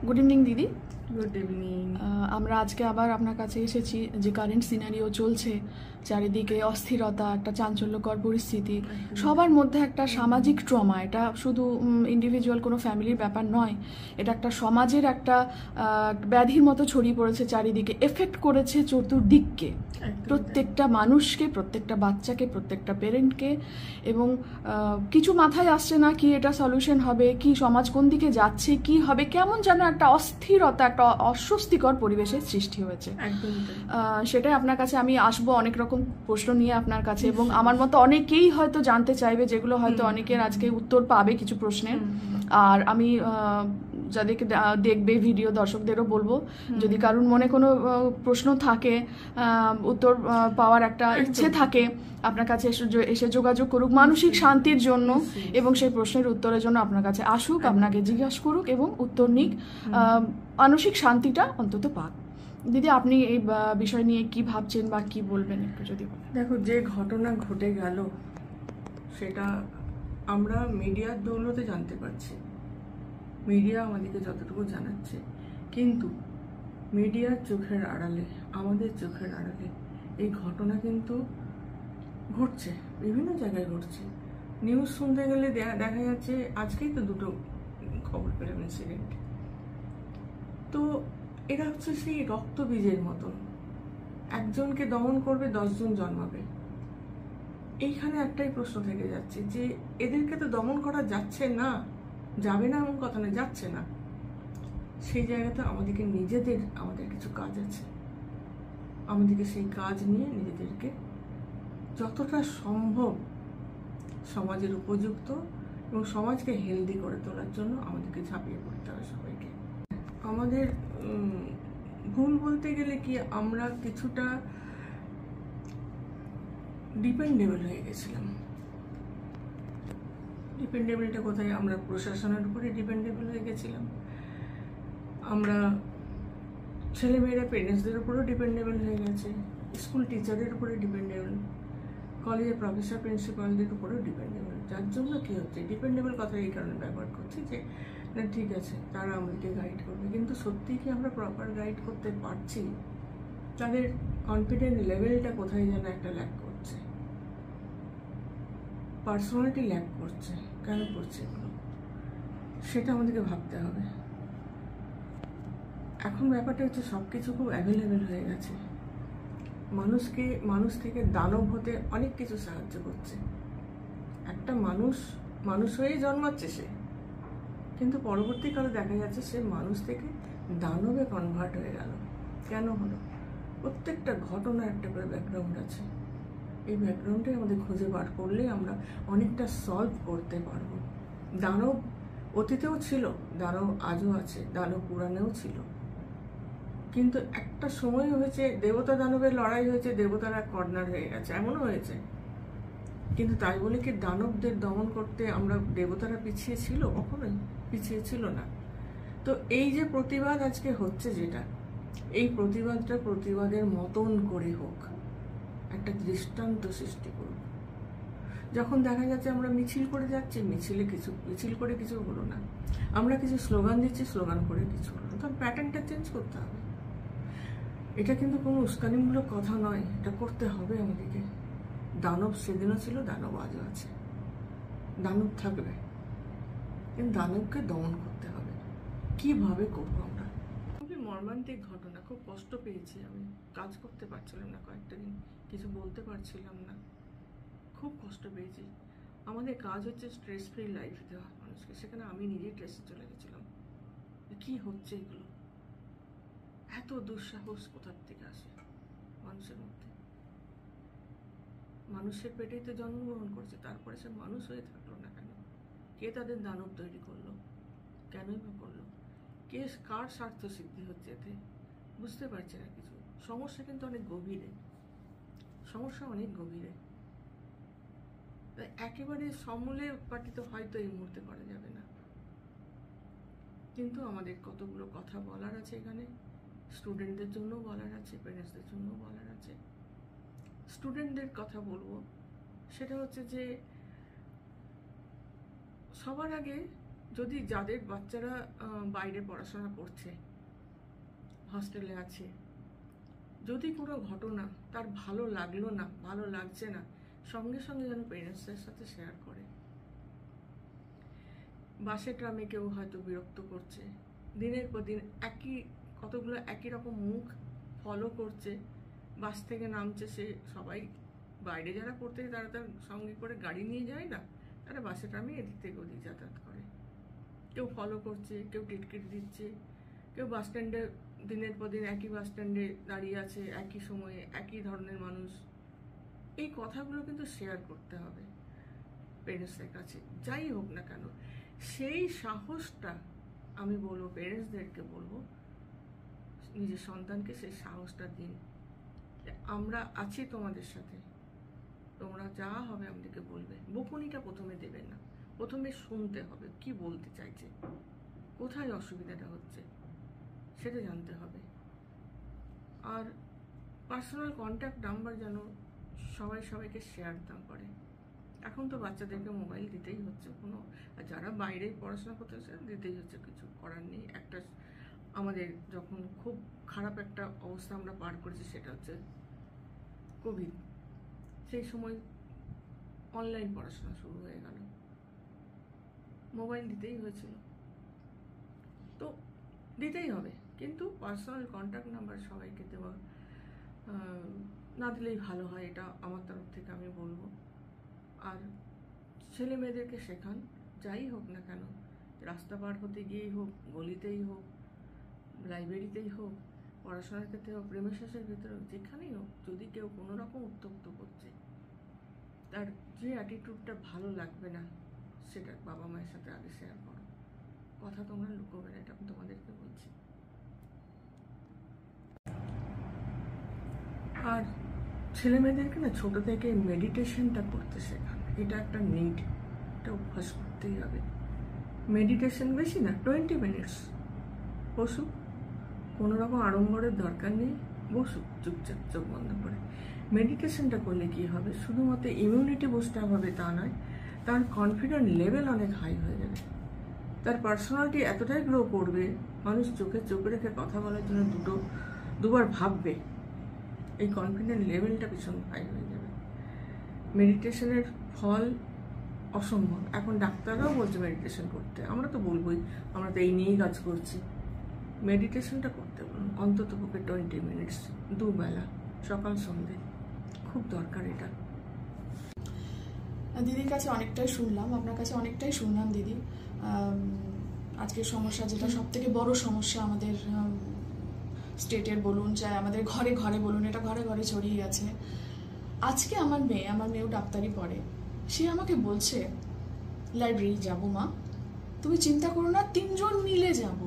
Good evening দিদি। Good evening. আমরা আজকে আবার আপনার কাছে এসেছি। যে কারেন্ট সিনারিও চলছে, চারিদিকে অস্থিরতা, একটা চাঞ্চল্যকর পরিস্থিতি, সবার মধ্যে একটা সামাজিক ট্রমা। এটা শুধু ইন্ডিভিজুয়াল কোনো ফ্যামিলির ব্যাপার নয়, এটা একটা সমাজের একটা ব্যাধির মতো ছড়িয়ে পড়েছে চারিদিকে, এফেক্ট করেছে চতুর্দিককে, প্রত্যেকটা মানুষকে, প্রত্যেকটা বাচ্চাকে, প্রত্যেকটা পেরেন্টকে। এবং কিছু মাথায় আসছে না কি এটা সলিউশন হবে, কি সমাজ কোন দিকে যাচ্ছে, কি হবে, কেমন যেন একটা অস্থিরতা, একটা অস্বস্তিকর পরিবেশের সৃষ্টি হয়েছে। সেটাই আপনার কাছে আমি আসবো অনেক রকম প্রশ্ন নিয়ে আপনার কাছে, এবং আমার মতো অনেকেই হয়তো জানতে চাইবে, যেগুলো হয়তো অনেকের আজকে উত্তর পাবে কিছু প্রশ্নের। আর আমি যাদেরকে দেখবে ভিডিও দর্শকদেরও বলবো, যদি কারোর মনে কোনো প্রশ্ন থাকে, উত্তর পাওয়ার একটা ইচ্ছে থাকে, আপনার কাছে এসে যোগাযোগ করুক মানসিক শান্তির জন্য, এবং সেই প্রশ্নের উত্তরের জন্য আপনার কাছে আসুক, আপনাকে জিজ্ঞাসা করুক এবং উত্তর নিক, মানসিক শান্তিটা অন্তত পাক। দিদি, আপনি এই বিষয় নিয়ে কি ভাবছেন বা কি বলবেন একটু যদি বলেন। দেখো, যে ঘটনা ঘটে গেল সেটা আমরা মিডিয়ার দৌলতে জানতে পারছি, মিডিয়া আমাদেরকে যতটুকু জানাচ্ছে, কিন্তু মিডিয়ার চোখের আড়ালে, আমাদের চোখের আড়ালে এই ঘটনা কিন্তু ঘটছে, বিভিন্ন জায়গায় ঘটছে। নিউজ শুনতে গেলে দেখা যাচ্ছে, আজকেই তো দুটো খবর পেলাম ইনসিডেন্ট। তো এটা হচ্ছে সেই রক্তবীজের মতন, একজনকে দমন করবে 10 জন জন্মাবে। এইখানে একটাই প্রশ্ন থেকে যাচ্ছে যে এদেরকে তো দমন করা যাচ্ছে না, যাবে না এমন কথা না, যাচ্ছে না। সেই জায়গাতে আমাদেরকে আমাদের কিছু কাজ আছে, আমাদেরকে সেই কাজ নিয়ে নিজেদেরকে যতটা সম্ভব সমাজের উপযুক্ত এবং সমাজকে হেলদি করে তোলার জন্য আমাদেরকে ঝাঁপিয়ে পড়তে হবে সবাইকে। আমাদের ভুল বলতে গেলে কি, আমরা কিছুটা ডিপেন্ডেবল হয়ে গেছিলাম। ডিপেন্ডেবলটা কোথায়? আমরা প্রশাসনের উপরে ডিপেন্ডেবল হয়ে গেছিলাম, আমরা ছেলেমেয়েরা পেরেন্টসদের উপরেও ডিপেন্ডেবল হয়ে গেছে, স্কুল টিচারের উপরে ডিপেন্ডেবল, কলেজের প্রফেসর প্রিন্সিপালদের উপরেও ডিপেন্ডেবল। যার জন্য কি হচ্ছে, ডিপেন্ডেবল কথা এই কারণে ব্যবহার করছি যে না ঠিক আছে তারা আমাদেরকে গাইড করবে, কিন্তু সত্যিই কি আমরা প্রপার গাইড করতে পারছি? তাদের কনফিডেন্ট লেভেলটা কোথায় যেন একটা ল্যাক করছে, পার্সোনালিটি ল্যাক করছে। কেন করছে এগুলো, সেটা আমাদেরকে ভাবতে হবে। এখন ব্যাপারটা হচ্ছে সব কিছু খুব অ্যাভেলেবেল হয়ে গেছে, মানুষ থেকে দানব হতে অনেক কিছু সাহায্য করছে। একটা মানুষ হয়েই জন্মাচ্ছে সে, কিন্তু পরবর্তীকালে দেখা যাচ্ছে সে মানুষ থেকে দানবে কনভার্ট হয়ে গেল। কেন হলো? প্রত্যেকটা ঘটনার একটা করে ব্যাকগ্রাউন্ড আছে, এই ব্যাকগ্রাউন্ডে আমাদের খুঁজে বার করলে আমরা অনেকটা সলভ করতে পারবো। দানব অতীতেও ছিল, দানব আজও আছে, দানব পুরাণেও ছিল, কিন্তু একটা সময় হয়েছে দেবতা দানবের লড়াই হয়েছে, দেবতারা কর্নার হয়ে গেছে, এমনও হয়েছে। কিন্তু তাই বলে কি দানবদের দমন করতে আমরা দেবতারা পিছিয়ে ছিল? কখনোই পিছিয়ে ছিল না। তো এই যে প্রতিবাদ আজকে হচ্ছে, যেটা এই প্রতিবাদের মতন করে হোক, একটা দৃষ্টান্ত সৃষ্টি করুক। যখন দেখা যাচ্ছে আমরা মিছিল করে যাচ্ছি, মিছিল করে কিছু হলো না, আমরা কিছু স্লোগান দিচ্ছি, স্লোগান করে কিছু হলো না, তখন প্যাটার্নটা চেঞ্জ করতে হবে। এটা কিন্তু কোনো উস্কানিমূলক কথা নয়, এটা করতে হবে আমাদেরকে। দানব সেদিনও ছিল, দানব আজও আছে, দানব থাকবে, কিন্তু দানবকে দমন করতে হবে। কিভাবে করবো আমরা? খুবই মর্মান্তিক ঘটনা, খুব কষ্ট পেয়েছি আমি, কাজ করতে পারছিলাম না কয়েকটা দিন, কিছু বলতে পারছিলাম না, খুব কষ্ট পেয়েছি। আমাদের কাজ হচ্ছে স্ট্রেস ফ্রি লাইফ দেওয়া মানুষকে, সেখানে আমি নিজেই স্ট্রেসে চলে গেছিলাম। কি হচ্ছে এগুলো? এত দুঃসাহস কোথার থেকে আসে মানুষের মধ্যে? মানুষের পেটেই তো জন্মগ্রহণ করছে, তারপরে সে মানুষ হয়ে থাকলো না কেন? কে তাদের দানব তৈরি করলো? কেনই বা করলো? কে, কার স্বার্থ সিদ্ধি হচ্ছে এতে? বুঝতে পারছি না কিছু। সমস্যা কিন্তু অনেক গভীরে, সমস্যা অনেক গভীরে। একেবারে সমূলে উৎপাটিত হয়তো এই মুহূর্তে করা যাবে না, কিন্তু আমাদের কতগুলো কথা বলার আছে এখানে। স্টুডেন্টদের জন্য বলার আছে, প্যারেন্টসদের জন্য বলার আছে। স্টুডেন্টদের কথা বলবো, সেটা হচ্ছে যে সবার আগে যদি যাদের বাচ্চারা বাইরে পড়াশোনা করছে, হস্টেলে আছে, যদি কোনো ঘটনা তার ভালো লাগলো না, ভালো লাগছে না, সঙ্গে সঙ্গে যেন পেরেন্টসদের সাথে শেয়ার করে। বাসে ট্রামে কেউ হয়তো বিরক্ত করছে, দিনের পর দিন কতগুলো একই রকম মুখ ফলো করছে, বাস থেকে নামছে, সে সবাই বাইরে যারা পড়তে তারা তার সঙ্গে করে গাড়ি নিয়ে যায় না, তারা বাসে ট্রামে এদিক থেকে ওদিক যাতায়াত করে। কেউ ফলো করছে, কেউ টিটকিট দিচ্ছে, কেউ বাস স্ট্যান্ডে দিনের পর দিন একই বাস স্ট্যান্ডে দাঁড়িয়ে আছে, একই সময়ে একই ধরনের মানুষ। এই কথাগুলো কিন্তু শেয়ার করতে হবে পেরেন্টসদের কাছে, যাই হোক না কেন। সেই সাহসটা আমি বলবো, পেরেন্টসদেরকে বলবো, নিজের সন্তানকে সেই সাহসটা দিন। আমরা আছি তোমাদের সাথে, তোমরা যা হবে আমাদেরকে বলবে। বকুনিটা প্রথমে দেবে না, প্রথমে শুনতে হবে কি বলতে চাইছে, কোথায় অসুবিধাটা হচ্ছে সেটা জানতে হবে। আর পার্সোনাল কন্ট্যাক্ট নাম্বার যেন সবাইকে শেয়ার না করে। এখন তো বাচ্চাদেরকে মোবাইল দিতেই হচ্ছে, আর যারা বাইরে পড়াশোনা করতে হচ্ছে দিতেই হচ্ছে, কিছু করার নেই। আমাদের যখন খুব খারাপ একটা অবস্থা আমরা পার করেছি সেটা হচ্ছে কোভিড। সেই সময় অনলাইন পড়াশোনা শুরু হয়ে গেল, মোবাইল দিতেই হয়েছিল, তো দিতেই হবে। কিন্তু পার্সোনাল কন্ট্যাক্ট নাম্বার সবাইকে দেওয়া না দিলেই ভালো হয়, এটা আমার তরফ থেকে আমি বলবো। আর ছেলে মেয়েদেরকে শেখান, যাই হোক না কেন, রাস্তা পার হতে গিয়েই হোক, গলিতেই হোক, লাইব্রেরিতেই হোক, পড়াশোনার ক্ষেত্রে হোক, প্রেমের শেষের ভেতরে হোক, যেখানেই হোক, যদি কেউ কোনো রকম উত্তপ্ত করছে, তার যে অ্যাটিটিউডটা ভালো লাগবে না সেটা বাবা মায়ের সাথে আগে শেয়ার করো। কথা তোমরা লুকোবে না, এটা আমি তোমাদেরকে বলছি। আর ছেলে মেয়েদেরকে না ছোট থেকে মেডিটেশনটা করতে শেখান, এটা একটা নিড, এটা অভ্যাস করতেই হবে। মেডিটেশন বেশি না, 20 মিনিটস বসুক, কোনো রকম আড়ম্বরের দরকার নেই, বসুক চুপচাপ চোখ বন্ধ করে। মেডিটেশনটা করলে কি হবে, শুধুমাত্র ইমিউনিটি বুস্ট হবে তা নয়, তার কনফিডেন্ট লেভেল অনেক হাই হয়ে যাবে, তার পার্সোনালিটি এতটাই গ্রো করবে, মানুষ চোখে চোখ রেখে কথা বলার জন্য দুবার ভাববে, এই কনফিডেন্ট লেভেলটা ভীষণ হাই হয়ে যাবে। মেডিটেশনের ফল অসম্ভব। এখন ডাক্তাররাও বলছে মেডিটেশন করতে, আমরা তো বলবোই, আমরা তো এই নিয়েই কাজ করছি। মেডিটেশনটা করতে বলুন, অন্তত পক্ষে 20 মিনিটস, দুবেলা, সকাল সন্ধ্যে, খুব দরকার এটা। দিদির কাছে অনেকটাই শুনলাম, আপনার কাছে অনেকটাই শুনলাম দিদি। আজকের সমস্যা যেটা সব থেকে বড় সমস্যা আমাদের স্টেটের বলুন, চাই আমাদের ঘরে ঘরে বলুন, এটা ঘরে ঘরে ছড়িয়ে গেছে। আজকে আমার মেয়েও ডাক্তারি পড়ে, সে আমাকে বলছে লাইব্রেরি যাব মা, তুমি চিন্তা করো না, 3 জন মিলে যাব।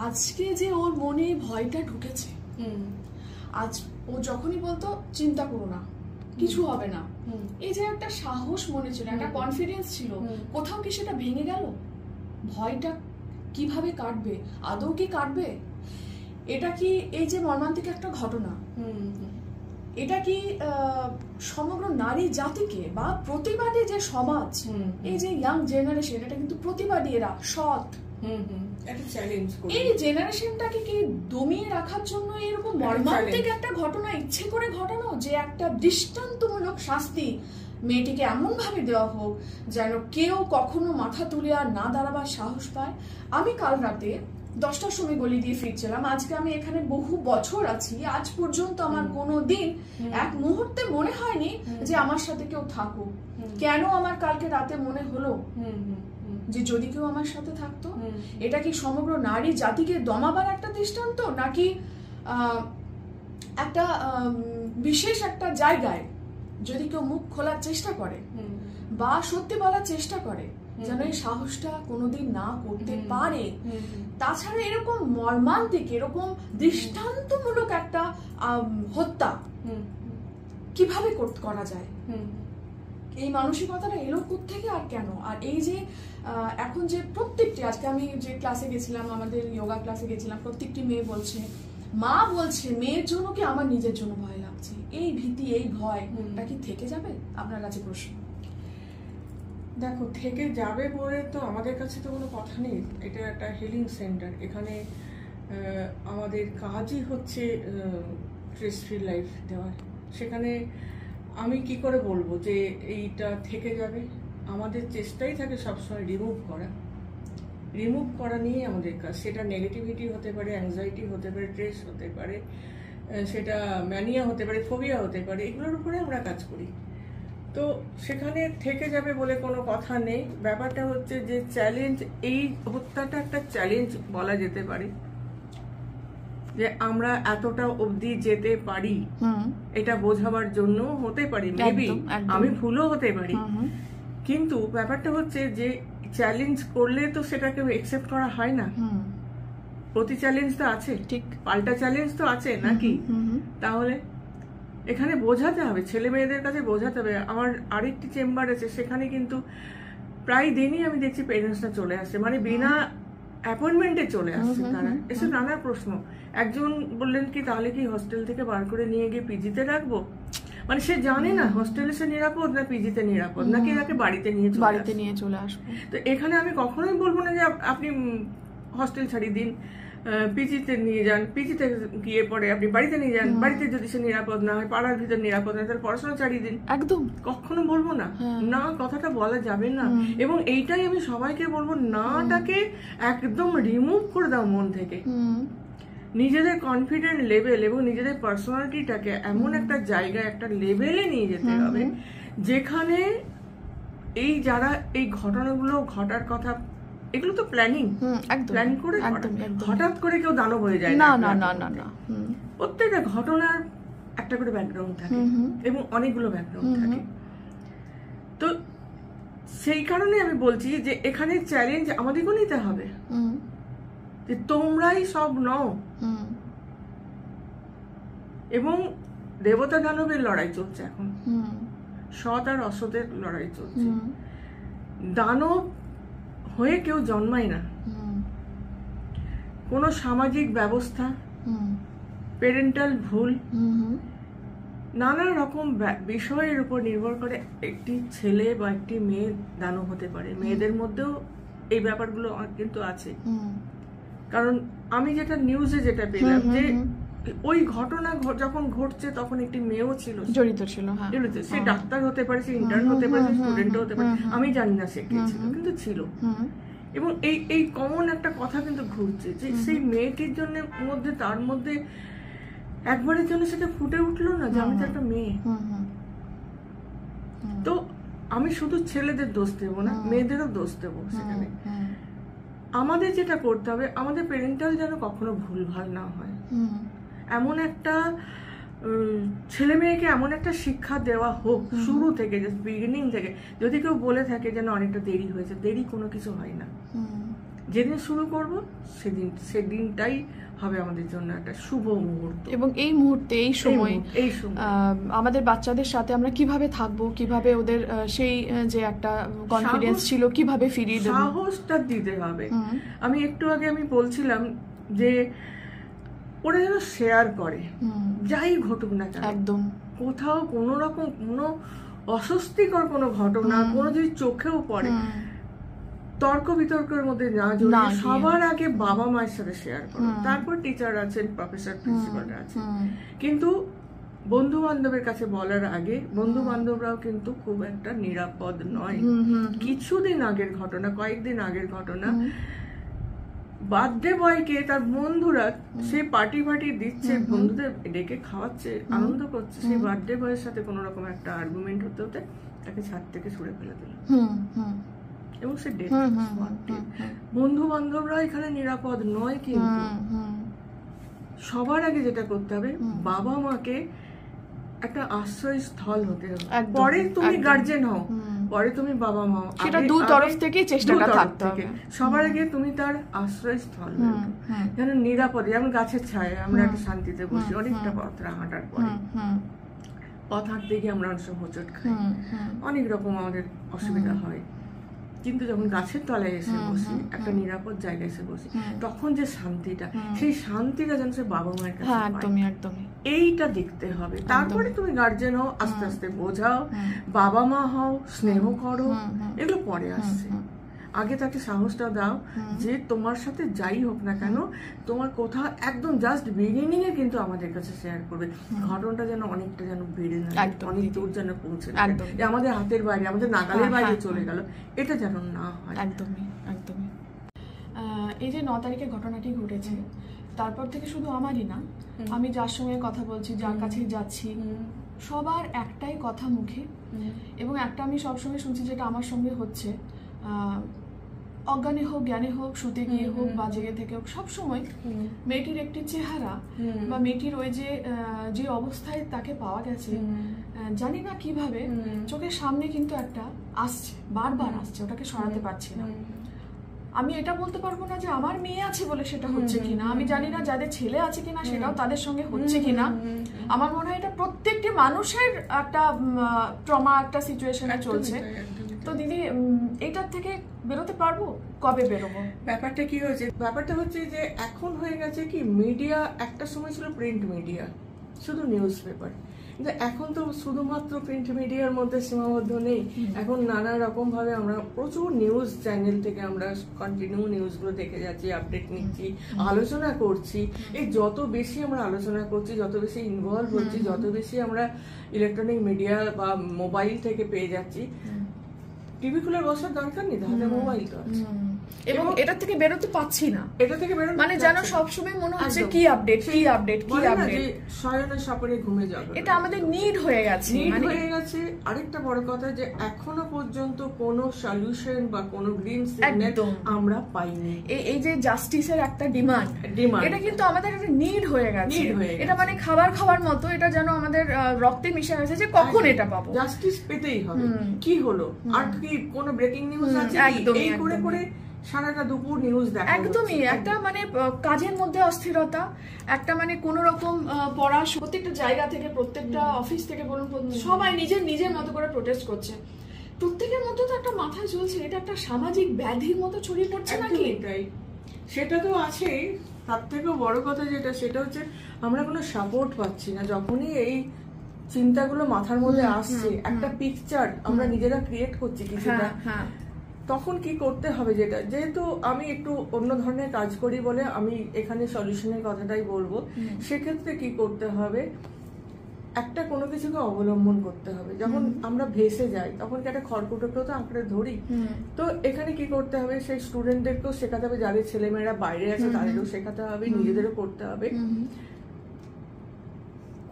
আজকে যে ওর মনে ভয়টা ঢুকেছে, আজ ও যখনই বলতো চিন্তা করো না, কিছু হবে না, এই যে একটা সাহস মনে ছিল, একটা কনফিডেন্স ছিল, কোথাও কি সেটা ভেঙে গেল? ভয়টা কিভাবে কাটবে, আদৌ কি কাটবে? এটা কি এই যে মর্মান্তিক একটা ঘটনা, এটা কি সমগ্র নারী জাতিকে বা প্রতিবাদী যে সমাজ, এই যে ইয়াং জেনারেশন, এটা কিন্তু প্রতিবাদী, এরা সৎ, এই জেনারেশনটাকে কি দমিয়ে রাখার জন্য এরকম মর্মান্তিক একটা ঘটনা ইচ্ছে করে ঘটানো, যে একটা দৃষ্টান্তমূলক শাস্তি মেয়েটিকে এমন ভাবে দেওয়া হোক যেন কেউ কখনো মাথা তুলে আর না দাঁড়াবার সাহস পায়। আমি কাল রাতে 10টার সময় গলি দিয়ে ফিরছিলাম, আজকে আমি এখানে বহু বছর আছি, আজ পর্যন্ত আমার কোনো দিন এক মুহূর্তে মনে হয়নি যে আমার সাথে কেউ থাকুক। কেন আমার কালকে রাতে মনে হলো যে যদি কেউ আমার সাথে থাকতো? এটা কি সমগ্র নারী জাতিকে দমাবার একটা দৃষ্টান্ত, নাকি একটা বিশেষ একটা জায়গায় যদি কেউ মুখ খোলার চেষ্টা করে বা সত্যি বলার চেষ্টা করে, যেন এই সাহসটা কোনোদিন না করতে পারে? তাছাড়া এরকম মর্মান্তিক, এরকম দৃষ্টান্তমূলক একটা হত্যা কিভাবে করা যায়? এই মানসিকতাটা এলো কোত্থেকে আর কেন? আর এই যে এখন যে প্রত্যেকটি, আজকে আমি যে ক্লাসে গেছিলাম, আমাদের যোগা ক্লাসে গেছিলাম, প্রত্যেকটি মেয়ে বলছে, মা বলছে মেয়ের জন্য কি আমার নিজের জন্য ভয় লাগছে। এই ভীতি, এই ভয়, এটা কি থেকে যাবে? আপনার কাছে প্রশ্ন। দেখো, থেকে যাবে বলে তো আমাদের কাছে তো কোনো কথা নেই। এটা একটা হিলিং সেন্টার। এখানে আমাদের কাজই হচ্ছে স্ট্রেস ফ্রি লাইফ দেওয়ার। সেখানে আমি কি করে বলবো যে এইটা থেকে যাবে? আমাদের চেষ্টাই থাকে সবসময় রিমুভ করা নিয়ে আমাদের কাজ। সেটা নেগেটিভিটি হতে পারে, অ্যাংজাইটি হতে পারে, স্ট্রেস হতে পারে, সেটা ম্যানিয়া হতে পারে, ফোবিয়া হতে পারে, এগুলোর উপরে আমরা কাজ করি। তো সেখানে থেকে যাবে বলে কোনো কথা নেই। ব্যাপারটা হচ্ছে যে চ্যালেঞ্জ, এই হত্যাটা একটা চ্যালেঞ্জ বলা যেতে পারে, যে আমরা এতটা অবধি যেতে পারি এটা বোঝাবার জন্য হতে পারি। মেবি আমি ভুলও হতে পারি, কিন্তু ব্যাপারটা হচ্ছে যে চ্যালেঞ্জ করলে তো সেটাকে একসেপ্ট করা হয় না। প্রতি চ্যালেঞ্জ তো আছে, ঠিক পাল্টা চ্যালেঞ্জ তো আছে নাকি? তাহলে এখানে বোঝাতে হবে, ছেলে মেয়েদের কাছে বোঝাতে হবে। আমার আরেকটি চেম্বার আছে, সেখানে কিন্তু প্রায় দিনই আমি দেখছি পেরেন্টসরা চলে আসছে, মানে বিনা অ্যাপয়েন্টমেন্টে চলে আসছে। তারা এসে নানা প্রশ্ন। একজন বললেন কি, তাহলে কি হোস্টেল থেকে বার করে নিয়ে গিয়ে পিজিতে রাখবো? মানে সে জানে না হোস্টেলে সে নিরাপদ না পিজিতে নিরাপদ, নাকি এটাকে বাড়িতে নিয়ে চলে আসবো। তো এখানে আমি কখনোই বলবো না যে আপনি হস্টেল ছাড়িয়ে দিন, পিজিতে নিয়ে যান, পিজিতে গিয়ে পরে আপনি বাড়িতে নিয়ে যান, বাড়িতে যদি সে নিরাপদ না হয়, পাড়ার ভিতর নিরাপদ না, তাহলে পড়াশোনা ছাড়িয়ে দিন। একদম কখনো বলবো না, না কথাটা বলা যাবে না। এবং এইটাই আমি সবাইকে বলবো, নাটাকে একদম রিমুভ করে দাও মন থেকে। নিজেদের কনফিডেন্ট লেভেল এবং নিজেদের পার্সোনালিটিটাকে এমন একটা জায়গায়, একটা লেভেলে নিয়ে যেতে হবে যেখানে এই যারা এই ঘটনাগুলো ঘটার কথা, এগুলো তো প্ল্যানিং করে হঠাৎ করে কেউ দানব হয়ে যায় না। প্রত্যেকটা ঘটনার একটা করে ব্যাকগ্রাউন্ড থাকে এবং অনেকগুলো ব্যাকগ্রাউন্ড থাকে। তো সেই কারণে আমি বলছি যে এখানে চ্যালেঞ্জ আমাদেরকেও নিতে হবে, যে তোমরাই সব নও। এবং দেবতা দানবের লড়াই চলছে এখন, সৎ আর অসতের লড়াই চলছে। দানব হয়ে কেউ জন্মায় না। কোনো সামাজিক ব্যবস্থা, প্যারেন্টাল ভুল, নানা রকম বিষয়ের উপর নির্ভর করে একটি ছেলে বা একটি মেয়ে দানব হতে পারে। মেয়েদের মধ্যেও এই ব্যাপারগুলো কিন্তু আছে। কারণ আমি যেটা নিউজে যেটা পেলাম, যে ওই ঘটনা যখন ঘটছে তখন একটি মেয়েও ছিল, জড়িত ছিল। সে ডাক্তার হতে পারে, সে ইন্টার্ন হতে পারে, স্টুডেন্ট হতে পারে, আমি জানি না সে কে ছিল, কিন্তু ছিল। এবং এই কমন একটা কথা কিন্তু ঘুরছে, যে সেই মেয়েটির জন্য মধ্যে, তার মধ্যে একবারের জন্য সেটা ফুটে উঠলো না যে আমি তো একটা মেয়ে। তো আমি শুধু ছেলেদের দোষ দেবো না, মেয়েদেরও দোষ দেবো। সেখানে আমাদের যেটা করতে হবে, আমাদের প্যারেন্টাল যেন কখনো ভুলভাল না হয়। এমন একটা ছেলে মেয়েকে এমন একটা শিক্ষা দেওয়া হোক শুরু থেকে, বিগিনিং থেকে। যদি কেউ বলে থাকে যেন অনেকটা দেরি হয়েছে, দেরি কোনো কিছু হয় না। যেদিন শুরু করব সেদিনটাই হবে আমাদের জন্য একটা শুভ মুহূর্ত। এবং এই মুহূর্তে, এই সময় আমাদের বাচ্চাদের সাথে আমরা কিভাবে থাকবো, কিভাবে ওদের সেই যে একটা কনফিডেন্স ছিল কিভাবে ফিরিয়ে দেব, সাহসটা দিতে হবে। আমি একটু আগে বলছিলাম যে ওরা যেন শেয়ার করে, যাই ঘটুক না কেন, একদম কোথাও কোনো রকম কোনো অস্বস্তিকর কোনো ঘটনা, কোনো যদি চোখেও পড়ে, তর্ক বিতর্কের মধ্যে না জড়িয়ে সবার আগে বাবা মায়ের সাথে শেয়ার করো। তারপর টিচার আছেন, প্রফেসর, প্রিন্সিপালরা আছেন। কিন্তু বন্ধু বান্ধবের কাছে বলার আগে, বন্ধু বান্ধবরাও কিন্তু খুব একটা নিরাপদ নয়। কিছুদিন আগের ঘটনা, কয়েকদিন আগের ঘটনা, বার্থডে বয়কে তার বন্ধুরা সে পার্টি দিচ্ছে, বন্ধুদের ডেকে খাওয়াচ্ছে, আনন্দ করছে, সেই বার্থডে বয়ের সাথে কোন রকম একটা আর্গুমেন্ট হতে হতে তাকে ছাদ থেকে ছুড়ে ফেলে দিল এবং সে ডেথ। বন্ধু বান্ধবরা এখানে নিরাপদ নয়। কিন্তু সবার আগে যেটা করতে হবে, বাবা মাকে একটা আশ্রয়স্থল হতে হবে। পরে তুমি গার্জেন হও, পরে তুমি বাবা মা, সেটা দু তরফ থেকে চেষ্টাটা থাকতে হবে। সবার আগে তুমি তার আশ্রয়স্থল, যেন নিরাপদে, যেমন গাছের ছায়া আমরা একটা শান্তিতে বসি, অনেকটা পথ হাঁটার পরে পথ হাঁটতে গিয়ে আমরা অনেক সময় হোঁচট খাই, অনেক রকম আমাদের অসুবিধা হয়। কিন্তু যখন গাছের তলায় এসে বসি, একটা নিরাপদ জায়গায় এসে বসি, তখন যে শান্তিটা, সেই শান্তিটা যেন সে বাবা মায়ের কাছে পায়। একদমই একদমই এইটা দেখতে হবে। তারপরে তুমি গার্জেন হও, আস্তে আস্তে বোঝাও, বাবা মা হও, স্নেহ করো, এগুলো পরে আসছে। আগে তাকে সাহসটা দাও যে তোমার সাথে যাই হোক না কেন, তোমার কোথাও একদম জাস্ট বিগিনিং এ কিন্তু আমাদের কাছে শেয়ার করবে। ঘটনাটা যেন অনেকটা যেন বেড়ে না, অনেক দূর যেন পৌঁছে না, আমাদের হাতের বাইরে, আমাদের নাগালের বাইরে চলে গেল, এটা যেন না হয়। একদমই একদমই। এই যে 9 তারিখে ঘটনাটি ঘটেছে, তারপর থেকে শুধু আমারই না, আমি যার সঙ্গে কথা বলছি, যার কাছে যাচ্ছি, সবার একটাই কথা মুখে, এবং একটা আমি সবসময় শুনছি যেটা আমার সঙ্গে হচ্ছে, অজ্ঞানে হোক জ্ঞানে হোক, শুতে গিয়ে হোক বা জেগে থেকে হোক, সবসময় মেয়েটির একটি চেহারা বা মেয়েটির ওই যে অবস্থায় তাকে পাওয়া গেছে, জানি না কিভাবে চোখের সামনে কিন্তু একটা আসছে, বারবার আসছে, ওটাকে সরাতে পারছি না। আমি এটা বলতে পারবো না যে আমার মেয়ে আছে বলে সেটা হচ্ছে কিনা, আমি জানি না যাদের ছেলে আছে কিনা সেটাও তাদের সঙ্গে হচ্ছে কিনা। আমার মনে হয় এটা প্রত্যেকটি মানুষের একটা ট্রমা, একটা সিচুয়েশনে চলছে। তো দিদি, এটার থেকে বেরোতে পারবো? কবে বেরোবো? ব্যাপারটা কি হয়েছে, ব্যাপারটা হচ্ছে যে এখন হয়ে গেছে কি, মিডিয়া একটা সময় ছিল প্রিন্ট মিডিয়া, শুধু নিউজ পেপার, কিন্তু এখন তো শুধুমাত্র প্রিন্ট মিডিয়ার মধ্যে সীমাবদ্ধ নেই। এখন নানা রকম ভাবে আমরা প্রচুর নিউজ চ্যানেল থেকে আমরা কন্টিনিউ নিউজগুলো দেখে যাচ্ছি, আপডেট নিচ্ছি, আলোচনা করছি। এই যত বেশি আমরা আলোচনা করছি, যত বেশি ইনভলভ হচ্ছি, যত বেশি আমরা ইলেকট্রনিক মিডিয়া বা মোবাইল থেকে পেয়ে যাচ্ছি, টিভি খুলে বসার দরকার নেই, তাহলে মোবাইল তো আছে। এবং এটা থেকে বেরোতে পাচ্ছি না, এটা থেকে বেরোতে মানে যেন সবসময় মনে হচ্ছে কি আপডেট, কি আপডেট, কি আপডেট, শয়নের স্বপ্নে ঘুমে যাবে। এটা আমাদের নিড হয়ে গেছে, নিড হয়ে গেছে। আরেকটা বড় কথা যে এখনো পর্যন্ত কোনো সলিউশন বা কোনো গ্রিন সিগন্যাল আমরা পাইনি। এই যে জাস্টিসের একটা ডিমান্ড, এটা কিন্তু আমাদের একটা নিড হয়ে গেছে। এটা মানে খাবার মতো, এটা যেন আমাদের রক্তে মিশে গেছে যে কখন এটা পাবো, জাস্টিস পেতেই হবে। কি হলো, আর কি কোনো ব্রেকিং নিউজ আছে? এই করে করে সারাটা দুপুর নিউজ দেখা, একদমই একটা মানে কাজের মধ্যে অস্থিরতা, একটা মানে কোন রকম পড়াশোনা, প্রত্যেকটা জায়গা থেকে, প্রত্যেকটা অফিস থেকে বলুন, সবাই নিজের মতো করে প্রোটেস্ট করছে। প্রত্যেকের মধ্যে তো একটা মাথায় চলছে, এটা একটা সামাজিক ব্যাধির মতো ছড়িয়ে পড়ছে নাকি? সেটা তো আছেই। তার থেকেও বড় কথা যেটা, সেটা হচ্ছে আমরা কোনো সাপোর্ট পাচ্ছি না। যখনই এই চিন্তাগুলো মাথার মধ্যে আসছে, একটা পিকচার আমরা নিজেরা ক্রিয়েট করছি কিছুটা, তখন কি করতে হবে, যেহেতু আমি একটু অন্য ধরনের কাজ করি বলে আমি এখানে সলিউশনের কথাটাই বলবো। সেক্ষেত্রে কি করতে হবে, একটা কোনো কিছুকে অবলম্বন করতে হবে। যখন আমরা ভেসে যাই তখন কি একটা খড়কুটোকেও তো আঁকড়ে ধরি। তো এখানে কি করতে হবে, সেই স্টুডেন্টদেরকেও শেখাতে হবে, যাদের ছেলেমেয়েরা বাইরে আছে তাদেরও শেখাতে হবে, নিজেদেরও করতে হবে।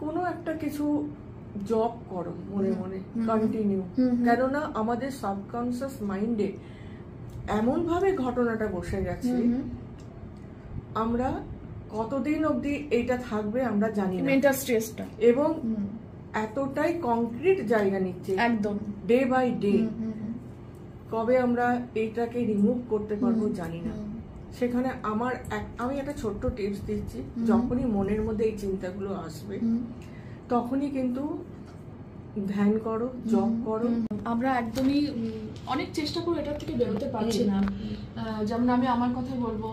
কোনো একটা কিছু জব করো মনে মনে, কন্টিনিউ। কেননা আমাদের সাবকনসিয়াস মাইন্ডে এমন ভাবে ঘটনাটা বসে গেছে, আমরা কতদিন অবধি এইটা থাকবে আমরা জানি না, মেন্টাল স্ট্রেসটা, এবং এতটাই কংক্রিট জায়গা নিচ্ছে একদম ডে বাই ডে। কবে আমরা এইটাকে রিমুভ করতে পারবো জানি না। সেখানে আমি একটা ছোট্ট টিপস দিচ্ছি, যখনই মনের মধ্যে এই চিন্তাগুলো আসবে তখনই কিন্তু ধ্যান করো, জপ করো। আমরা একদমই অনেক চেষ্টা করে এটার থেকে বেরোতে পারছি না। যেমন আমি আমার কথা বলবো,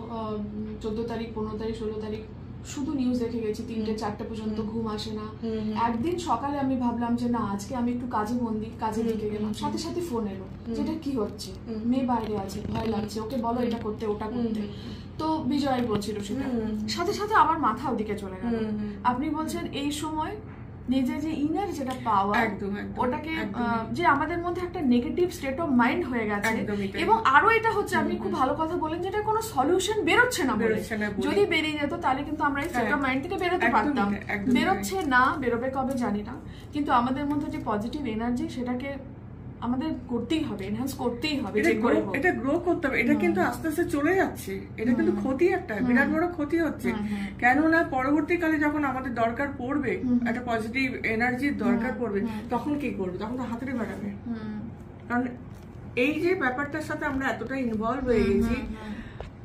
14 তারিখ, 15 তারিখ, 16 তারিখ শুধু নিউজ দেখে গেছি, 3টে 4টে পর্যন্ত ঘুম আসে না। একদিন সকালে আমি ভাবলাম যে না, আজকে আমি একটু কাজে বন্দি, কাজে ঢুকে গেলাম, সাথে সাথে ফোন এলো, যেটা কি হচ্ছে, মেয়ে বাইরে আছে, ভয় লাগছে, ওকে বলো এটা করতে, ওটা করতে। তো বিজয় বলছিল সেটা, সাথে সাথে আমার মাথা ওদিকে চলে গেল। আপনি বলছেন এই সময় নিজের যে ইনার যেটা পাওয়ার, ওটাকে যে আমাদের মধ্যে একটা নেগেটিভ স্টেট অফ মাইন্ড হয়ে গেছে, এবং আরো এটা হচ্ছে, আপনি খুব ভালো কথা বলেন, যেটা কোনো সলিউশন বেরোচ্ছে না বলে। যদি বেরিয়ে যেত তাহলে কিন্তু আমরা এই স্টেট অফ মাইন্ড থেকে বেরোতে পারতাম। বেরোচ্ছে না, বেরোবে কবে জানি না, কিন্তু আমাদের মধ্যে যে পজিটিভ এনার্জি, সেটাকে আমাদের করতেই হবে, এনহ্যান্স করতেই হবে, এটা গ্রো করতে হবে। এটা কিন্তু আস্তে আস্তে চলে যাচ্ছে, এটা কিন্তু ক্ষতি, একটা বিরাট বড় ক্ষতি হচ্ছে। কেননা পরবর্তীকালে যখন আমাদের দরকার পড়বে, একটা পজিটিভ এনার্জির দরকার পড়বে, তখন কি করবে, তখন তো হাতে বাড়াবে। কারণ এই যে ব্যাপারটার সাথে আমরা এতটা ইনভলভ হয়ে গেছি,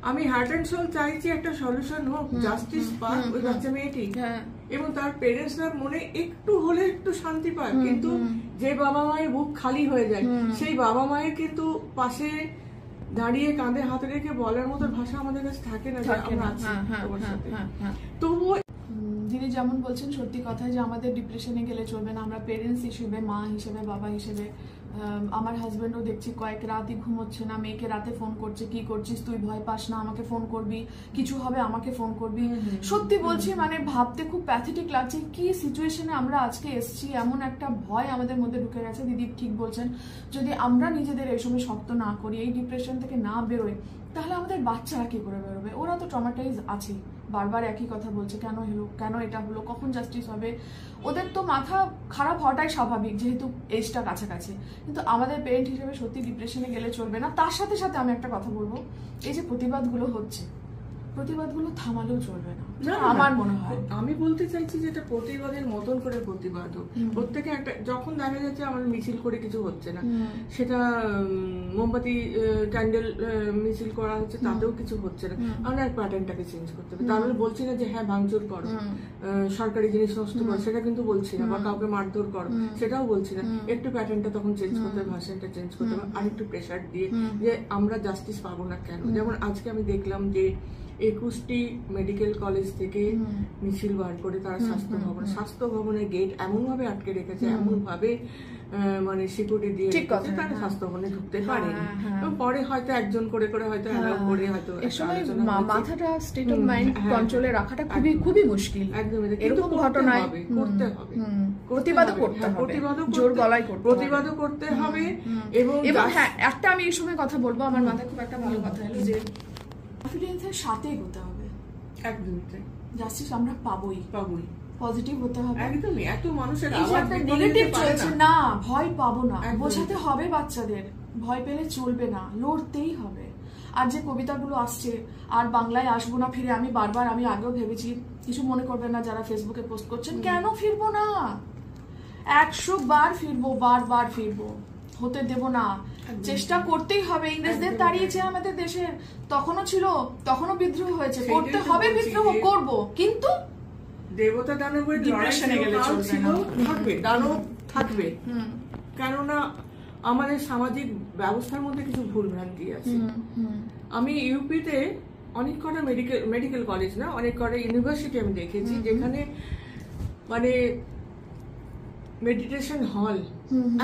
আমি হার্ট অ্যান্ড সোল চাইছি একটা সলিউশন হোক, জাস্টিস পাক ওই বাচ্চা মেয়েটি, এবং তার পেরেন্টসরা মনে একটু হলে একটু শান্তি পায়। কিন্তু যে বাবা মায়ের বুক খালি হয়ে যায়, সেই বাবা মায়ের কিন্তু পাশে দাঁড়িয়ে কাঁধে হাত রেখে বলার মতো ভাষা আমাদের কাছে থাকে না যে আমরা আছি তোমার সাথে। তবুও যিনি যেমন বলছেন সত্যি কথা যে আমাদের ডিপ্রেশনে গেলে চলবে না। আমরা পেরেন্টস হিসেবে, মা হিসেবে, বাবা হিসেবে, আমার হাজব্যান্ডও দেখছি কয়েক রাতই ঘুমোচ্ছে না, মেয়েকে রাতে ফোন করছে, কি করছিস তুই, ভয় পাস না, আমাকে ফোন করবি, কিছু হবে আমাকে ফোন করবি। সত্যি বলছি মানে ভাবতে খুব প্যাথেটিক লাগছে কি সিচুয়েশনে আমরা আজকে এসেছি। এমন একটা ভয় আমাদের মধ্যে ঢুকে গেছে। দিদি ঠিক বলছেন, যদি আমরা নিজেদের এই সময় শক্ত না করি, এই ডিপ্রেশন থেকে না বেরোই, তাহলে আমাদের বাচ্চারা কি করে বেরোবে? ওরা তো ট্রমাটাইজ আছে, বারবার একই কথা বলছে, কেন হলো, কেন এটা হলো, কখন জাস্টিস হবে। ওদের তো মাথা খারাপ হওয়াটাই স্বাভাবিক যেহেতু এজটা কাছাকাছি। কিন্তু আমাদের পেরেন্ট হিসেবে সত্যি ডিপ্রেশনে গেলে চলবে না। তার সাথে সাথে আমি একটা কথা বলবো, এই যে প্রতিবাদগুলো হচ্ছে, প্রতিবাদগুলো থামালেও চলবে না আমার মনে হয়। আমি বলতে চাইছি যে এটা প্রতিবাদের মতন করে প্রতিবাদ হোক। প্রত্যেকে একটা, যখন দেখা যাচ্ছে আমার মিছিল করে কিছু হচ্ছে না, সেটা মোমবাতি ক্যান্ডেল মিছিল করা হচ্ছে, তাতেও কিছু হচ্ছে না, আমরা প্যাটার্নটাকে চেঞ্জ করতে হবে। তাহলে বলছি না যে হ্যাঁ ভাঙচুর করো, সরকারি জিনিস নষ্ট করো, সেটা কিন্তু বলছি না, বা কাউকে মারধর করো সেটাও বলছি না। একটু প্যাটার্নটা তখন চেঞ্জ করতে হবে, ভাষণটা চেঞ্জ করতে হবে, আর একটু প্রেশার দিয়ে যে আমরা জাস্টিস পাবো না কেন। যেমন আজকে আমি দেখলাম যে 21টি মেডিকেল কলেজ থেকে মিছিল বার করে তারা স্বাস্থ্য ভবনের গেট এমন ভাবে আটকে রেখেছে, এমন ভাবে মানে সিকিউরিটি দিয়ে তারা স্বাস্থ্য ভবনে ঢুকতে পারেনি। পরে হয়তো একজন করে করে হয়তো অ্যালাউ করে হয়তো মাথাটা স্টেট অফ মাইন্ড কন্ট্রোলে রাখাটা খুবই খুবই মুশকিল। একদম এরকম ঘটনায় করতে হবে, প্রতিবাদও করতে হবে, জোর গলায় প্রতিবাদও করতে হবে। এবং হ্যাঁ, একটা আমি এই সময় কথা বলবো, আমার মাথায় খুব একটা ভালো কথা এলো যে কনফিডেন্সের সাথে এগোতে হবে। একদমই তাই, জাস্টিস আমরা পাবোই, পজিটিভ হতে হবে। একদমই, এত মানুষের আওয়াজ নেগেটিভ চলছে না, ভয় পাবো না, বোঝাতে হবে বাচ্চাদের, ভয় পেলে চলবে না, লড়তেই হবে। আর যে কবিতাগুলো আসছে, আর বাংলায় আসবো না ফিরে, আমি বারবার, আমি আগেও ভেবেছি, কিছু মনে করবেন না যারা ফেসবুকে পোস্ট করছেন, কেন ফিরবো না? 100 বার ফিরবো, বারবার ফিরবো, হতে দেব না। চেষ্টা করতেই হবে। ইংরেজদের তাড়িয়েছে আমাদের দেশের, তখনও ছিল, তখনও বিদ্রোহ হয়েছে, করতে হবে, বিদ্রোহ করব, কিন্তু দেবতা দানবের ডিপ্রেশনে গেলে চলবে না, থাকবে, দানব থাকবে। কেননা আমাদের সামাজিক ব্যবস্থার মধ্যে কিছু ভুল ভ্রান্তি আছে। আমি ইউপিতে অনেক কটা মেডিকেল কলেজ না, অনেক কটা ইউনিভার্সিটি আমি দেখেছি যেখানে মানে মেডিটেশন হল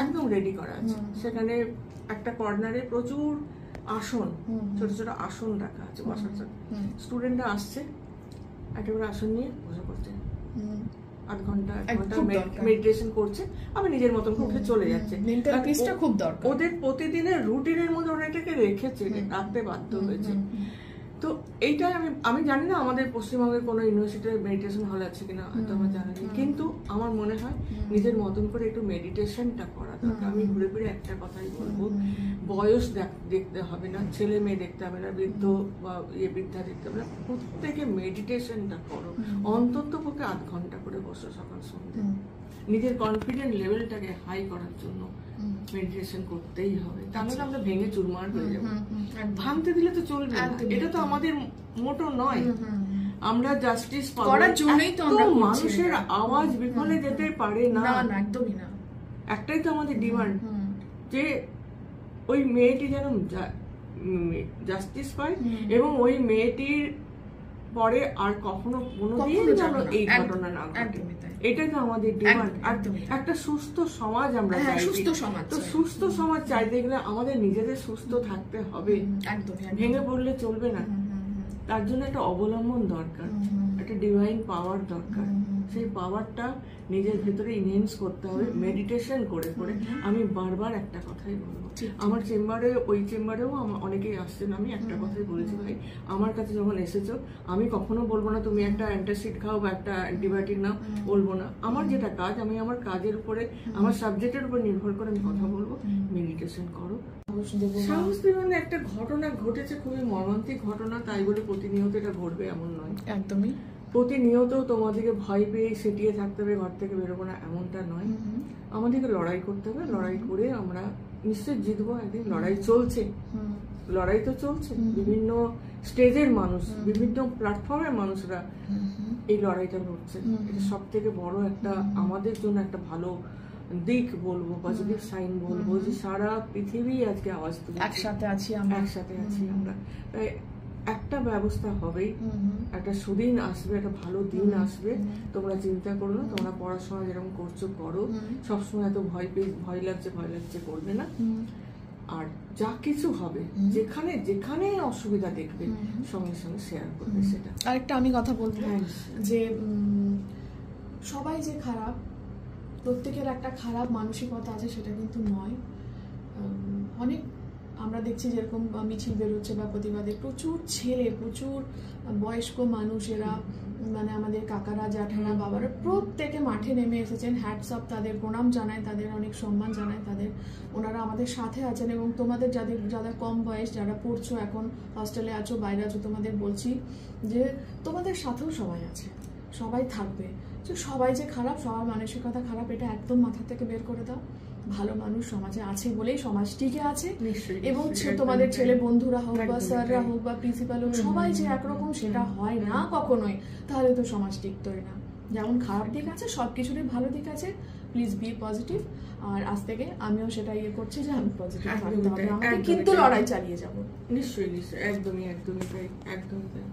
একদম রেডি করা আছে। সেখানে একটা কর্নারে প্রচুর আসন, ছোট ছোট আসন রাখা আছে বসার জন্য। স্টুডেন্টরা আসছে, একটা করে আসন নিয়ে বসে পড়ছে, আধ ঘন্টা মেডিটেশন করছে, আবার নিজের মতন করে চলে যাচ্ছে। ওদের প্রতিদিনের রুটিনের মধ্যে ওরা এটাকে রেখেছে, রাখতে বাধ্য হয়েছে। তো এইটাই আমি জানি না আমাদের পশ্চিমবঙ্গের কোনো ইউনিভার্সিটির মেডিটেশন হল আছে কিনা, হয়তো আমার জানা নেই, কিন্তু আমার মনে হয় নিজের মতন করে একটু মেডিটেশনটা করা দরকার। আমি ঘুরে ফিরে একটা কথাই বলবো, বয়স দেখতে হবে না, ছেলে মেয়ে দেখতে হবে না, বৃদ্ধ বা বৃদ্ধা দেখতে হবে না, প্রত্যেকে মেডিটেশনটা করো, অন্তত পক্ষে আধ ঘন্টা করে বসো সকাল সন্ধ্যে। নিজের কনফিডেন্ট লেভেলটাকে হাই করার জন্য মেডিটেশন করতেই হবে, তাহলে আমরা ভেঙে চুরমার হয়ে যাবো। ভাঙতে দিলে তো চলবে না, এটা তো আমাদের মোটো নয়। আমরা জাস্টিস করার জন্যই তো আমরা মানুষের আওয়াজ বিফলে যেতে পারে না, একদমই না। একটাই তো আমাদের ডিমান্ড যে ওই মেয়েটি যেন জাস্টিস পায়, এবং ওই মেয়েটির পরে আর কখনো কোনোদিন যেন এই ঘটনা না ঘটে। এটাই তো আমাদের ডিমান্ড। একটা সুস্থ সমাজ আমরা চাই। তো সুস্থ সমাজ চাইতে গেলে আমাদের নিজেদের সুস্থ থাকতে হবে, ভেঙে পড়লে চলবে না। তার জন্য একটা অবলম্বন দরকার, একটা ডিভাইন পাওয়ার দরকার। সেই পাওয়ারটা নিজের ভেতরে ইনহেন্স করতে হবে মেডিটেশন করে করে। আমি বারবার একটা কথাই বলবো, আমার ওই চেম্বারেও অনেকেই আসছেন, আমি একটা কথাই বলেছি, ভাই আমার কাছে যখন এসেছো আমি কখনো বলবো না তুমি একটা অ্যান্টাসিড খাও বা একটা অ্যান্টিবায়োটিক নাও, বলবো না। আমার যেটা কাজ, আমি আমার কাজের উপরে, আমার সাবজেক্টের উপর নির্ভর করে আমি কথা বলবো, মেডিটেশন করো। সাহস দেবেন। একটা ঘটনা ঘটেছে, খুবই মর্মান্তিক ঘটনা, তাই বলে প্রতিনিয়ত এটা ঘটবে এমন নয়। একদমই প্রতিনিয়ত তোমাদেরকে ভয় পেয়ে সেটিয়ে থাকতে হবে, ঘর থেকে বেরোবো না, এমনটা নয়। আমাদেরকে লড়াই করতে হবে, লড়াই করে আমরা নিশ্চয় জিতবো একদিন। লড়াই চলছে, লড়াই তো চলছে, বিভিন্ন স্টেজের মানুষ, বিভিন্ন প্ল্যাটফর্মের মানুষরা এই লড়াইটা লড়ছে। এটা সব থেকে বড় একটা আমাদের জন্য একটা ভালো দিক বলবো, পজিটিভ সাইন বলবো, যে সারা পৃথিবী আজকে আওয়াজ তুলছে, একসাথে আছি আমরা, একসাথে আছি আমরা। তাই একটা ব্যবস্থা হবেই, একটা সুদিন আসবে, একটা ভালো দিন আসবে। তোমরা চিন্তা করো না, তোমরা পড়াশোনা যেরকম করছো করো, সবসময় এত ভয় লাগছে করবে না। আর যা কিছু হবে, যেখানে যেখানে অসুবিধা দেখবে সঙ্গে সঙ্গে শেয়ার করবে সেটা। আরেকটা আমি কথা বলবো যে সবাই যে খারাপ, প্রত্যেকের একটা খারাপ মানসিকতা আছে সেটা কিন্তু নয়। অনেক আমরা দেখছি যেরকম মিছিল বেরোচ্ছে বা প্রতিবাদে প্রচুর ছেলে, প্রচুর বয়স্ক মানুষেরা, মানে আমাদের কাকারা, জ্যাঠারা, বাবারা প্রত্যেকে মাঠে নেমে এসেছেন। হ্যাটস অফ, তাদের প্রণাম জানায়, তাদের অনেক সম্মান জানায় তাদের। ওনারা আমাদের সাথে আছেন এবং তোমাদের যারা কম বয়স, যারা পড়ছো, এখন হস্টেলে আছো, বাইরে আছো, তোমাদের বলছি যে তোমাদের সাথেও সবাই আছে, সবাই থাকবে। তো সবাই যে খারাপ, সবার মানসিকতা খারাপ, এটা একদম মাথা থেকে বের করে দাও। ভালো মানুষ সমাজে আছে বলেই সমাজ টিকে আছে। এবং তোমাদের ছেলে বন্ধুরা হোক বা স্যাররা হোক বা প্রিন্সিপাল হোক, সবাই যে একরকম সেটা হয় না কখনোই, তাহলে তো সমাজ টিকতোই না। যেমন খারাপ দিক আছে, সবকিছুরই ভালো দিক আছে। Please be positive. আর আজ থেকে আমিও সেটা করছি যে আমি পজিটিভ থাকতে হবে, আমাকে কিন্তু লড়াই চালিয়ে যাব। নিশ্চয়ই নিশ্চয়ই, একদমই একদমই তাই, একদমই তাই।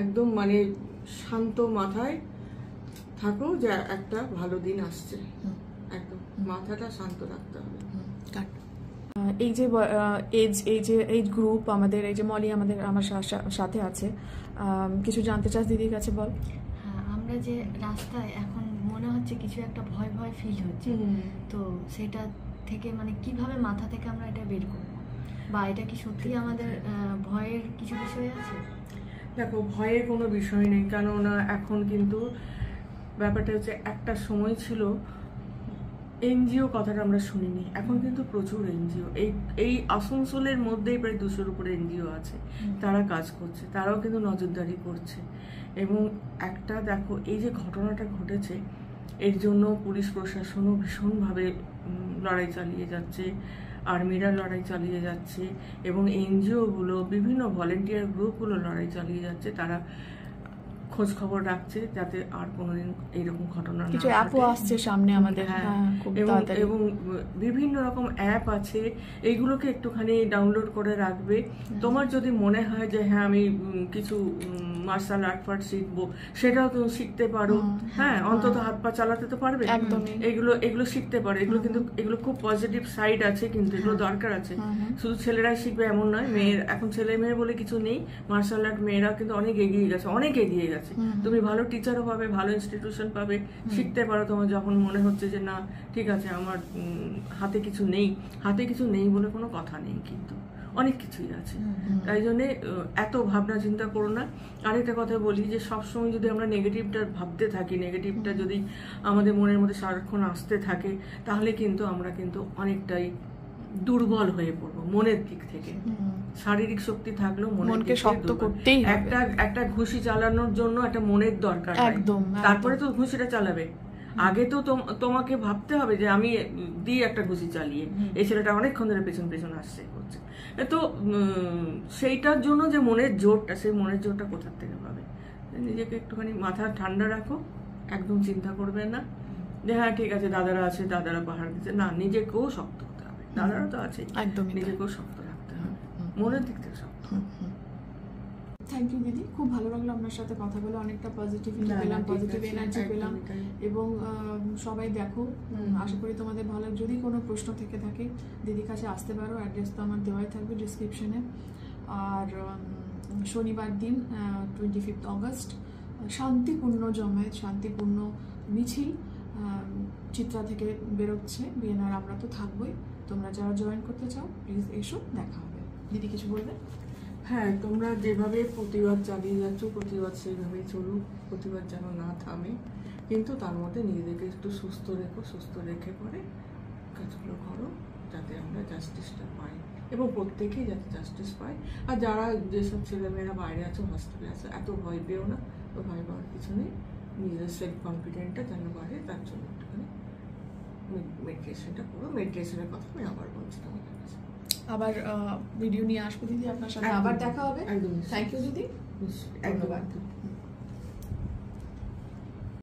একদম মানে শান্ত মাথায় থাকো যে একটা ভালো দিন আসছে, একদম মাথাটা শান্ত রাখতে হবে। এই যে এজ গ্রুপ আমাদের, এই যে মলি আমার সাথে আছে, কিছু জানতে চাস দিদির কাছে? বল। হ্যাঁ, আমরা যে রাস্তায় এখন মনে হচ্ছে কিছু একটা ভয় ভয় ফিল হচ্ছে, তো সেটা থেকে মানে কিভাবে মাথা থেকে আমরা এটা বের করব, বা এটা কি সত্যি আমাদের ভয়ের কিছু বিষয় আছে? দেখো, ভয়ের কোনো বিষয় নেই, কেননা এখন কিন্তু ব্যাপারটা হচ্ছে, একটা সময় ছিল এনজিও কথাটা আমরা শুনিনি, এখন কিন্তু প্রচুর এনজিও, এই আসানসোলের মধ্যেই প্রায় 200-র উপরে এনজিও আছে, তারা কাজ করছে, তারাও কিন্তু নজরদারি করছে। এবং একটা দেখো, এই যে ঘটনাটা ঘটেছে, এর জন্য পুলিশ প্রশাসনও ভীষণভাবে লড়াই চালিয়ে যাচ্ছে, আর্মিরা লড়াই চালিয়ে যাচ্ছে, এবং এনজিওগুলো, বিভিন্ন ভলেন্টিয়ার গ্রুপগুলো লড়াই চালিয়ে যাচ্ছে। তারা খোঁজ খবর রাখছে যাতে আর কোনোদিন এইরকম ঘটনা না কিছু অ্যাপও আসছে সামনে আমাদের, এবং বিভিন্ন রকম অ্যাপ আছে, এইগুলোকে একটুখানি ডাউনলোড করে রাখবে। তোমার যদি মনে হয় যে হ্যাঁ আমি কিছু মার্শাল আর্ট শিখবো, সেটাও তুমি শিখতে পারো। হ্যাঁ, অন্তত হাত পা চালাতে তো পারবে, এগুলো শিখতে পারো। এগুলো খুব পজিটিভ সাইড আছে, কিন্তু এগুলো দরকার আছে। শুধু ছেলেরাই শিখবে এমন নয়, এখন ছেলে মেয়ে বলে কিছু নেই, মার্শাল আর্ট মেয়েরা কিন্তু অনেক এগিয়ে গেছে, অনেক এগিয়ে গেছে। তুমি ভালো টিচারও পাবে, ভালো ইনস্টিটিউশন পাবে, শিখতে পারো। তোমার যখন মনে হচ্ছে যে না ঠিক আছে, আমার হাতে কিছু নেই বলে কোনো কথা নেই, কিন্তু অনেক কিছুই আছে। তাই জন্যে এত ভাবনা চিন্তা করো না। আরেকটা কথা বলি, যে সবসময় যদি আমরা নেগেটিভটা ভাবতে থাকি, নেগেটিভটা যদি আমাদের মনের মধ্যে সারাক্ষণ আসতে থাকে, তাহলে কিন্তু আমরা কিন্তু অনেকটাই দুর্বল হয়ে পড়বো মনের দিক থেকে। শারীরিক শক্তি থাকলেও মনকে শক্ত করতেই হবে। একটা ঘুষি চালানোর জন্য একটা মনের দরকার, তারপরে তো ঘুষিটা চালাবে। আগে তো তোমাকে ভাবতে হবে যে আমি দিই একটা ঘুষি চালিয়ে, এই ছেলেটা অনেকক্ষণ ধরে পেছন পেছন আসছে করছে। তো সেইটার জন্য যে মনের জোরটা, সেই মনের জোরটা কোথার থেকে পাবে? নিজেকে একটুখানি মাথা ঠান্ডা রাখো, একদম চিন্তা করবে না যে হ্যাঁ ঠিক আছে দাদারা আছে, দাদারা পাহাড় দিচ্ছে, না, নিজেকেও শক্ত হতে হবে। দাদারা তো আছে, একদম নিজেকেও শক্ত রাখতে হবে, মনের দিক থেকে শক্ত। থ্যাংক ইউ দিদি, খুব ভালো লাগলো আপনার সাথে কথা বলে, অনেকটা পজিটিভিটি পেলাম, পজিটিভ এনার্জি পেলাম। এবং সবাই দেখো, আশা করি তোমাদের ভালো। যদি কোনো প্রশ্ন থেকে থাকে দিদির কাছে আসতে পারো, অ্যাড্রেস তো আমার দেওয়াই থাকবে ডিসক্রিপশনে। আর শনিবার দিন 25 অগস্ট শান্তিপূর্ণ জমায়েত, শান্তিপূর্ণ মিছিল চিত্রা থেকে বেরোচ্ছে বিএনআর, আমরা তো থাকবোই। তোমরা যারা জয়েন করতে চাও প্লিজ এসো, দেখা হবে। দিদি কিছু বলবে? হ্যাঁ, তোমরা যেভাবে প্রতিবাদ চালিয়ে যাচ্ছ, প্রতিবাদ সেইভাবেই চলুক, প্রতিবাদ যেন না থামে, কিন্তু তার মধ্যে নিজেদেরকে একটু সুস্থ রেখো, সুস্থ রেখে পরে কাজগুলো করো, যাতে আমরা জাস্টিসটা পাই এবং প্রত্যেকেই যাতে জাস্টিস পায়। আর যারা যেসব ছেলেমেয়েরা বাইরে আছো, হস্টেলে আছে, এত ভয় পেও না, তো ভয় পাওয়ার কিছু নেই। নিজেদের সেলফ কনফিডেন্টটা যেন বাড়ে, তার জন্য একটুখানি মেডিটেশনটা করো। মেডিটেশনের কথা আমি আবার বলছি তোমাদের কাছে, আবার ভিডিও নিয়ে আসবো দিদি আপনার সাথে, আবার দেখা হবে। থ্যাংক ইউ দিদি, ধন্যবাদ।